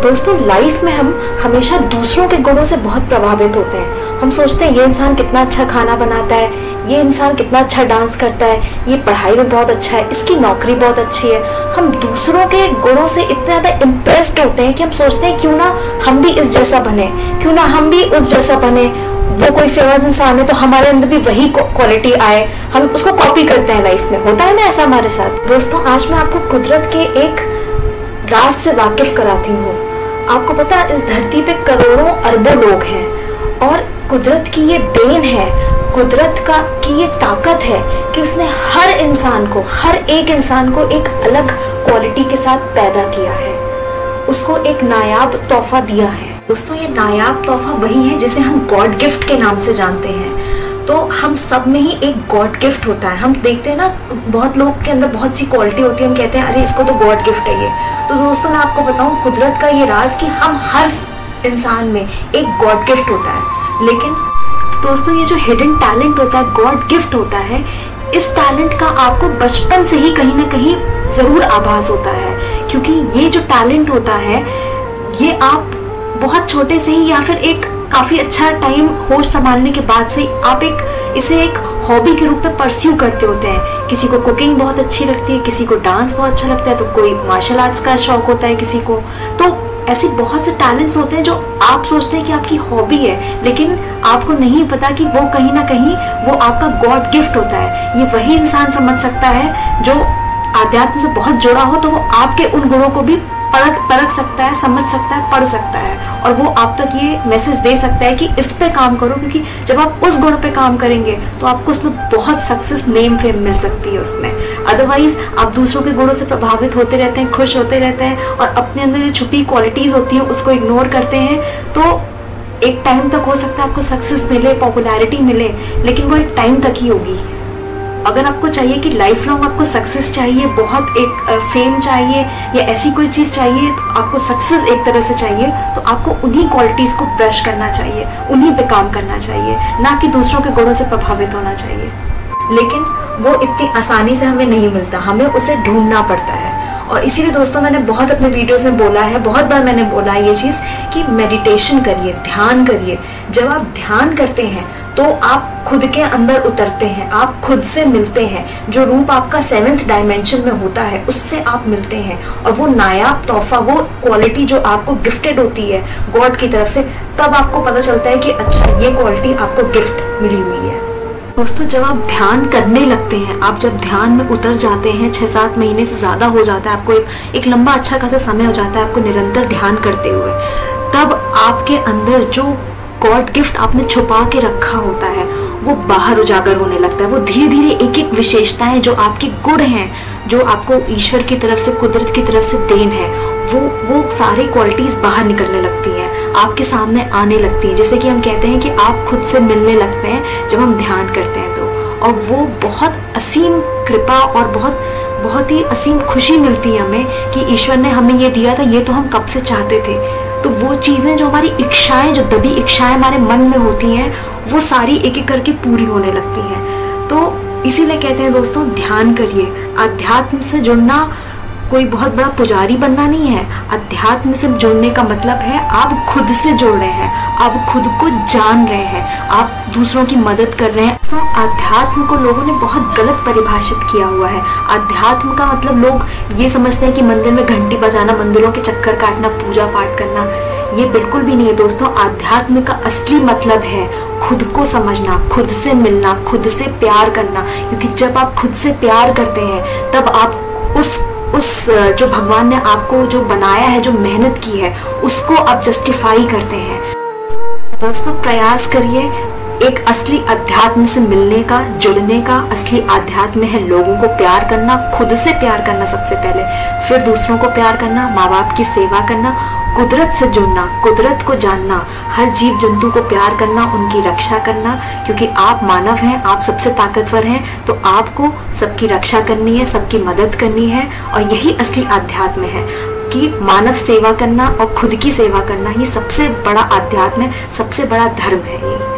दोस्तों लाइफ में हम हमेशा दूसरों के गुणों से बहुत प्रभावित होते हैं। हम सोचते हैं ये इंसान कितना अच्छा खाना बनाता है, ये इंसान कितना अच्छा डांस करता है, ये पढ़ाई में बहुत अच्छा है, इसकी नौकरी बहुत अच्छी है। हम दूसरों के गुणों से इतने ज़्यादा इम्प्रेस्ड होते हैं कि हम सोचते हैं क्यों ना हम भी इस जैसा बने, क्यों ना हम भी उस जैसा बने। वो कोई फेमस इंसान है तो हमारे अंदर भी वही क्वालिटी आए, हम उसको कॉपी करते हैं। लाइफ में होता है ना ऐसा हमारे साथ। दोस्तों आज मैं आपको कुदरत के एक राज से वाकिफ कराती हूँ। आपको पता है इस धरती पे करोड़ों अरबों लोग हैं और कुदरत की ये देन है, कुदरत की ये ताकत है कि उसने हर इंसान को, हर एक इंसान को एक अलग क्वालिटी के साथ पैदा किया है, उसको एक नायाब तोहफा दिया है। दोस्तों ये नायाब तोहफा वही है जिसे हम गॉड गिफ्ट के नाम से जानते हैं। तो हम सब में ही एक गॉड गिफ्ट होता है। हम देखते हैं ना बहुत लोग के अंदर बहुत सी क्वालिटी होती है, हम कहते हैं अरे इसको तो गॉड गिफ्ट है ये। तो दोस्तों मैं आपको बताऊं कुदरत का ये राज कि हम हर इंसान में एक गॉड गिफ्ट होता है। लेकिन दोस्तों ये जो हिडन टैलेंट होता है, गॉड गिफ्ट होता है, इस टैलेंट का आपको बचपन से ही कहीं ना कहीं जरूर आभास होता है। क्योंकि ये जो टैलेंट होता है ये आप बहुत छोटे से ही या फिर एक काफी अच्छा टाइम होश संभालने के बाद से आप इसे एक हॉबी के रूप में परस्यू करते होते हैं। किसी को कुकिंग बहुत अच्छी लगती है, किसी को डांस बहुत अच्छा लगता है, तो कोई मार्शल आर्ट्स का शौक होता है किसी को। तो ऐसे बहुत से टैलेंट्स होते हैं जो आप सोचते हैं कि आपकी हॉबी है, लेकिन आपको नहीं पता कि वो कहीं ना कहीं वो आपका गॉड गिफ्ट होता है। ये वही इंसान समझ सकता है जो आध्यात्म से बहुत जुड़ा हो, तो वो आपके उन गुणों को भी परख सकता है, समझ सकता है, पढ़ सकता है और वो आप तक ये मैसेज दे सकता है कि इस पे काम करो। क्योंकि जब आप उस गुण पे काम करेंगे तो आपको उसमें बहुत सक्सेस, नेम फेम मिल सकती है उसमें। अदरवाइज आप दूसरों के गुणों से प्रभावित होते रहते हैं, खुश होते रहते हैं और अपने अंदर जो छुपी क्वालिटीज होती है उसको इग्नोर करते हैं। तो एक टाइम तक हो सकता है आपको सक्सेस मिले, पॉपुलैरिटी मिले, लेकिन वो एक टाइम तक ही होगी। अगर आपको चाहिए कि लाइफ लॉन्ग आपको सक्सेस चाहिए, बहुत एक फेम चाहिए या ऐसी कोई चीज़ चाहिए, तो आपको सक्सेस एक तरह से चाहिए, तो आपको उन्हीं क्वालिटीज़ को ब्रश करना चाहिए, उन्हीं पे काम करना चाहिए, ना कि दूसरों के गुणों से प्रभावित होना चाहिए। लेकिन वो इतनी आसानी से हमें नहीं मिलता, हमें उसे ढूंढना पड़ता है। और इसीलिए दोस्तों मैंने बहुत अपने वीडियोस में बोला है, बहुत बार मैंने बोला है ये चीज़ कि मेडिटेशन करिए, ध्यान करिए। जब आप ध्यान करते हैं तो आप खुद के अंदर उतरते हैं, आप खुद से मिलते हैं। जो रूप आपका 7th डायमेंशन में होता है उससे आप मिलते हैं और वो नायाब तोहफा, वो क्वालिटी जो आपको गिफ्टेड होती है गॉड की तरफ से, तब आपको पता चलता है कि अच्छा ये क्वालिटी आपको गिफ्ट मिली हुई है। दोस्तों जब आप ध्यान करने लगते हैं, आप जब ध्यान में उतर जाते हैं, 6-7 महीने से ज़्यादा हो जाता है, आपको एक लंबा अच्छा खासा समय हो जाता है आपको निरंतर ध्यान करते हुए, तब आपके अंदर जो गॉड गिफ्ट आपने छुपा के रखा होता है वो बाहर उजागर होने लगता है। वो धीरे धीरे एक एक विशेषताएं जो आपके गुण हैं, जो आपको ईश्वर की तरफ से, कुदरत की तरफ से देन है, वो सारी क्वालिटीज बाहर निकलने लगती हैं, आपके सामने आने लगती हैं। जैसे कि हम कहते हैं कि आप खुद से मिलने लगते हैं जब हम ध्यान करते हैं तो, और वो बहुत असीम कृपा और बहुत ही असीम खुशी मिलती है हमें कि ईश्वर ने हमें ये दिया था, ये तो हम कब से चाहते थे। तो वो चीज़ें जो हमारी इच्छाएं, जो दबी इच्छाएं हमारे मन में होती हैं, वो सारी एक एक करके पूरी होने लगती हैं। तो इसीलिए कहते हैं दोस्तों ध्यान करिए। अध्यात्म से जुड़ना कोई बहुत बड़ा पुजारी बनना नहीं है। अध्यात्म से जुड़ने का मतलब है आप खुद से जुड़ रहे हैं, आप खुद को जान रहे हैं, आप दूसरों की मदद कर रहे हैं। तो अध्यात्म को लोगों ने बहुत गलत परिभाषित किया हुआ है। अध्यात्म का मतलब लोग ये समझते हैं कि मंदिर में घंटी बजाना, मंदिरों के चक्कर काटना, पूजा पाठ करना, ये बिल्कुल भी नहीं है दोस्तों। अध्यात्म का असली मतलब है खुद को समझना, खुद से मिलना, खुद से प्यार करना। क्योंकि जब आप खुद से प्यार करते हैं तब आप उस जो भगवान ने आपको जो बनाया है, जो मेहनत की है, उसको आप जस्टिफाई करते हैं। दोस्तों प्रयास करिए एक असली अध्यात्म से मिलने का, जुड़ने का। असली अध्यात्म है लोगों को प्यार करना, खुद से प्यार करना सबसे पहले, फिर दूसरों को प्यार करना, माँ बाप की सेवा करना, कुदरत से जुड़ना, कुदरत को जानना, हर जीव जंतु को प्यार करना, उनकी रक्षा करना। क्योंकि आप मानव हैं, आप सबसे ताकतवर हैं, तो आपको सबकी रक्षा करनी है, सबकी मदद करनी है। और यही असली अध्यात्म है कि मानव सेवा करना और खुद की सेवा करना ही सबसे बड़ा अध्यात्म है, सबसे बड़ा धर्म है ये।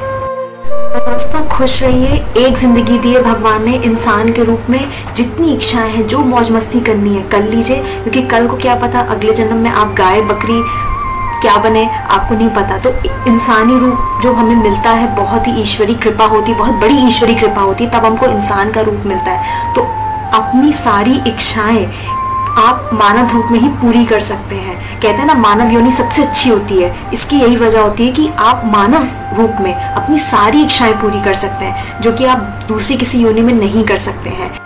दोस्तों खुश रहिए। एक जिंदगी दी है भगवान ने इंसान के रूप में, जितनी इच्छाएं हैं, जो मौज मस्ती करनी है कर लीजिए। क्योंकि कल को क्या पता अगले जन्म में आप गाय, बकरी, क्या बने आपको नहीं पता। तो इंसानी रूप जो हमें मिलता है बहुत ही ईश्वरी कृपा होती है, बहुत बड़ी ईश्वरी कृपा होती है, तब हमको इंसान का रूप मिलता है। तो अपनी सारी इच्छाएं आप मानव रूप में ही पूरी कर सकते हैं। कहते हैं ना मानव योनि सबसे अच्छी होती है, इसकी यही वजह होती है कि आप मानव रूप में अपनी सारी इच्छाएं पूरी कर सकते हैं, जो कि आप दूसरी किसी योनि में नहीं कर सकते हैं।